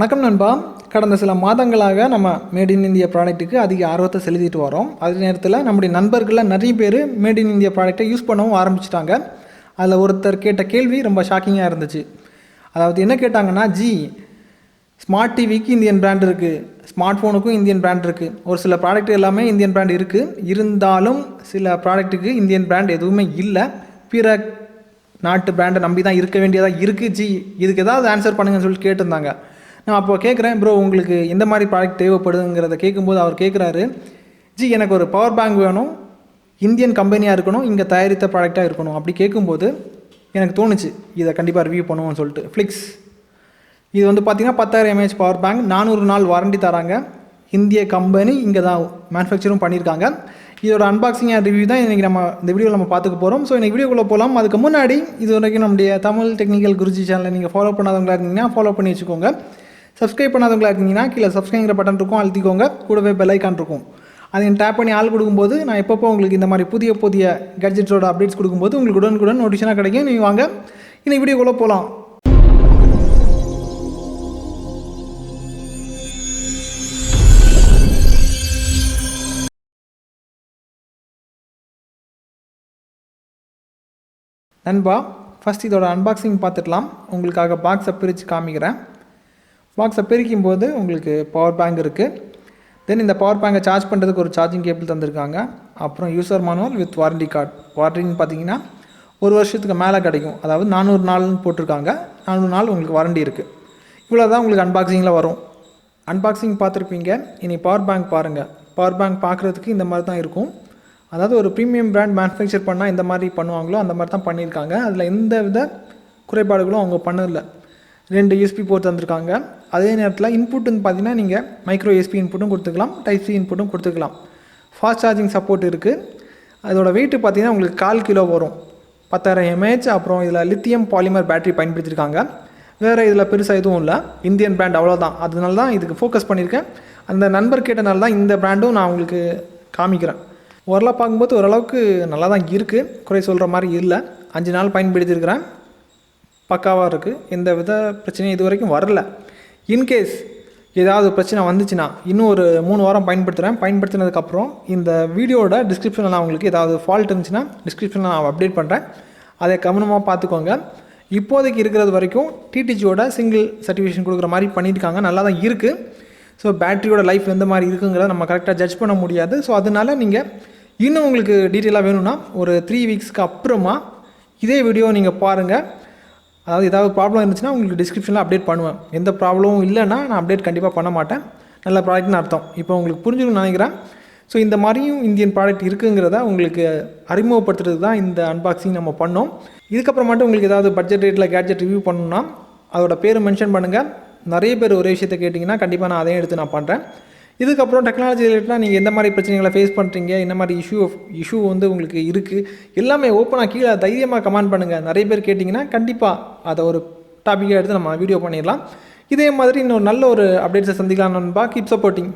வணக்கம் நண்பா. கடந்த சில மாதங்களாக நம்ம மேட் இன் இந்தியா ப்ராடக்ட்டுக்கு அதிக ஆர்வத்தை செலுத்திட்டு வரோம். அதே நேரத்தில் நம்முடைய நண்பர்களில் நிறைய பேர் மேட் இன் இந்தியா ப்ராடக்ட்டை யூஸ் பண்ணவும் ஆரம்பிச்சிட்டாங்க. அதில் ஒருத்தர் கேட்ட கேள்வி ரொம்ப ஷாக்கிங்காக இருந்துச்சு. அதாவது என்ன கேட்டாங்கன்னா, ஸ்மார்ட் டிவிக்கு இந்தியன் பிராண்ட் இருக்குது, ஸ்மார்ட் ஃபோனுக்கும் இந்தியன் பிராண்ட் இருக்குது, ஒரு சில ப்ராடக்ட் எல்லாமே இந்தியன் பிராண்ட் இருக்குது, இருந்தாலும் சில ப்ராடக்ட்டுக்கு இந்தியன் பிராண்ட் எதுவுமே இல்லை, பிற நாட்டு பிராண்டை நம்பி தான் இருக்க வேண்டியதாக இருக்குது. இதுக்கு ஏதாவது ஆன்சர் பண்ணுங்கன்னு சொல்லிட்டு கேட்டிருந்தாங்க. நான் அப்போ கேட்குறேன், ப்ரோ உங்களுக்கு எந்த மாதிரி ப்ராடக்ட் தேவைப்படுதுங்கிறத கேட்கும்போது அவர் கேட்குறாரு, எனக்கு ஒரு பவர் பேங்க் வேணும், இந்தியன் கம்பெனியாக இருக்கணும், இங்கே தயாரித்த ப்ராடக்டாக இருக்கணும். அப்படி கேட்கும்போது எனக்கு தோணுச்சு இதை கண்டிப்பாக ரிவ்யூ பண்ணுவோம்னு சொல்லிட்டு. FLiX இது வந்து பார்த்திங்கன்னா 10,000 mAh பவர் பேங்க், 400 நாள் வாரண்டி தராங்க, இந்திய கம்பெனி, இங்கே தான் மேனுஃபேக்சரும் பண்ணியிருக்காங்க. இதோட அன்பாக்சிங் அண்ட் ரிவ்யூ தான் இன்றைக்கி நம்ம இந்த வீடியோவில் நம்ம பார்த்துக்க போகிறோம். ஸோ இன்றைக்கி வீடியோக்குள்ளே போகலாம். அதுக்கு முன்னாடி இது வரைக்கும் நம்முடைய தமிழ் டெக்னிக்கல் குருஜி சேனலை நீங்கள் ஃபாலோ பண்ணாதவங்களா இருந்தீங்கன்னா ஃபாலோ பண்ணி வச்சுக்கோங்க. சப்ஸ்கிரைப் பண்ணாதவங்களா இருந்தீங்கன்னா கீழே சப்ஸ்கிரைங்கிற பட்டன் இருக்கும், அழுத்திக்கோங்க. கூடவே பெல் ஐக்கான் இருக்கும், அதையும் டேப் பண்ணி ஆள் கொடுக்கும்போது நான் எப்பப்போ உங்களுக்கு இந்த மாதிரி புதிய புதிய கேட்ஜெட்ஸோட அப்டேட்ஸ் கொடுக்கும்போது உங்களுக்கு உடனுக்குடன் நோட்டிஃபிகேஷனாக கிடைக்கும். நீங்கள் வாங்க இன்னைக்கு வீடியோக்குள்ளே போகலாம். நண்பா, ஃபஸ்ட் இதோட அன்பாக்சிங் பார்த்துக்கலாம். உங்களுக்காக பாக்ஸை பிரித்து காமிக்கிறேன். பாக்ஸை பிரிக்கும்போது உங்களுக்கு பவர் பேங்க் இருக்குது. தென் இந்த பவர் பேங்கை சார்ஜ் பண்ணுறதுக்கு ஒரு சார்ஜிங் கேபிள் தந்திருக்காங்க. அப்புறம் user manual with warranty card. வாரண்டின்னு பார்த்தீங்கன்னா 1 வருஷத்துக்கு மேலே கிடைக்கும், அதாவது 400 நாள்னு போட்டிருக்காங்க. 400 நாள் உங்களுக்கு வாரண்டி இருக்குது. இவ்வளோ தான் உங்களுக்கு அன்பாக்சிங்கில் வரும். அன்பாக்சிங் பார்த்துருப்பீங்க. இனி பவர் பேங்க் பாருங்கள். பவர் பேங்க் பார்க்குறதுக்கு இந்த மாதிரி தான் இருக்கும். அதாவது ஒரு ப்ரீமியம் பிராண்ட் மேனுஃபேக்சர் பண்ணால் எந்த மாதிரி பண்ணுவாங்களோ அந்த மாதிரி தான் பண்ணியிருக்காங்க. அதில் எந்த வித குறைபாடுகளும் அவங்க பண்ணதில்லை. 2 USB போர்ட் தந்திருக்காங்க. அதே நேரத்தில் இன்புட்டுன்னு பார்த்தீங்கன்னா நீங்கள் மைக்ரோ USB இன்புட்டும் கொடுத்துக்கலாம், டைப் சி இன்புட்டும் கொடுத்துக்கலாம். ஃபாஸ்ட் சார்ஜிங் சப்போர்ட் இருக்குது. அதோட வெயிட்டு பார்த்தீங்கன்னா உங்களுக்கு 1/4 கிலோ வரும். 10,000 mAh. அப்புறம் இதில் லித்தியம் பாலிமர் பேட்டரி பயன்படுத்தியிருக்காங்க. வேறு இதில் பெருசாக எதுவும் இல்லை. இந்தியன் பிராண்ட் அவ்வளோதான். அதனால தான் இதுக்கு ஃபோக்கஸ் பண்ணியிருக்கேன். அந்த நண்பர் கேட்டனால தான் இந்த பிராண்டும் நான் உங்களுக்கு காமிக்கிறேன். ஓரளவு பார்க்கும்போது ஓரளவுக்கு நல்லா தான் இருக்குது, குறை சொல்கிற மாதிரி இல்லை. 5 நாள் பயன்படுத்தியிருக்கிறேன், பக்காவாக இருக்குது. எந்த வித பிரச்சனையும் இது வரைக்கும் வரல. இன்கேஸ் ஏதாவது பிரச்சனை வந்துச்சுன்னா இன்னும் ஒரு 3 வாரம் பயன்படுத்துகிறேன். பயன்படுத்தினதுக்கப்புறம் இந்த வீடியோட டிஸ்கிரிப்ஷனில் நான் உங்களுக்கு ஏதாவது ஃபால்ட் இருந்துச்சுன்னா டிஸ்கிரிப்ஷனில் நான் அப்டேட் பண்ணுறேன். அதை கவனமாக பார்த்துக்கோங்க. இப்போதைக்கு இருக்கிறது வரைக்கும் டிடிஜியோட சிங்கிள் சர்டிஃபிகேஷன் கொடுக்குற மாதிரி பண்ணியிருக்காங்க. நல்லா தான் இருக்குது. ஸோ பேட்டரியோட லைஃப் எந்த மாதிரி இருக்குங்கிறத நம்ம கரெக்டாக ஜட்ஜ் பண்ண முடியாது. ஸோ அதனால் நீங்கள் இன்னும் உங்களுக்கு டீட்டெயிலாக வேணும்னா ஒரு 3 வீக்ஸ்க்கு அப்புறமா இதே வீடியோ நீங்கள் பாருங்கள். அதாவது ஏதாவது ப்ராப்ளம் இருந்துச்சுன்னா உங்களுக்கு டிஸ்கிரிப்ஷனில் அப்டேட் பண்ணுவேன். எந்த ப்ராப்ளமும் இல்லைன்னா நான் அப்டேட் கண்டிப்பாக பண்ண மாட்டேன். நல்ல ப்ராடக்ட்னு அர்த்தம். இப்போ உங்களுக்கு புரிஞ்சுக்கணும்னு நினைக்கிறேன். ஸோ இந்த மாதிரியும் இந்தியன் ப்ராடக்ட் இருக்குங்கிறத உங்களுக்கு அறிமுகப்படுத்துறதுக்கு தான் இந்த அன்பாக்சிங் நம்ம பண்ணோம். இதுக்கப்புறம் மட்டும் உங்களுக்கு ஏதாவது பட்ஜெட் ரேட்டில் கேட்ஜெட் ரிவ்யூ பண்ணணும்னா அதோட பேர் மென்ஷன் பண்ணுங்கள். நிறைய பேர் ஒரே விஷயத்தை கேட்டிங்கன்னா கண்டிப்பாக நான் அதையும் எடுத்து நான் பண்ணுறேன். இதுக்கப்புறம் டெக்னாலஜி ரிலேட்டடாக நீங்கள் எந்த மாதிரி பிரச்சனைகளை ஃபேஸ் பண்ணுறீங்க, என்ன மாதிரி இஷ்யூ வந்து உங்களுக்கு இருக்குது, எல்லாமே ஓப்பனாக கீழே தைரியமாக கமெண்ட் பண்ணுங்கள். நிறைய பேர் கேட்டிங்கன்னா கண்டிப்பாக அதை ஒரு டாப்பிக்காக எடுத்து நம்ம வீடியோ பண்ணிடலாம். இதே மாதிரி இன்னொரு நல்ல ஒரு அப்டேட்ஸை சந்திக்கலாம் நண்பா. Keep supporting.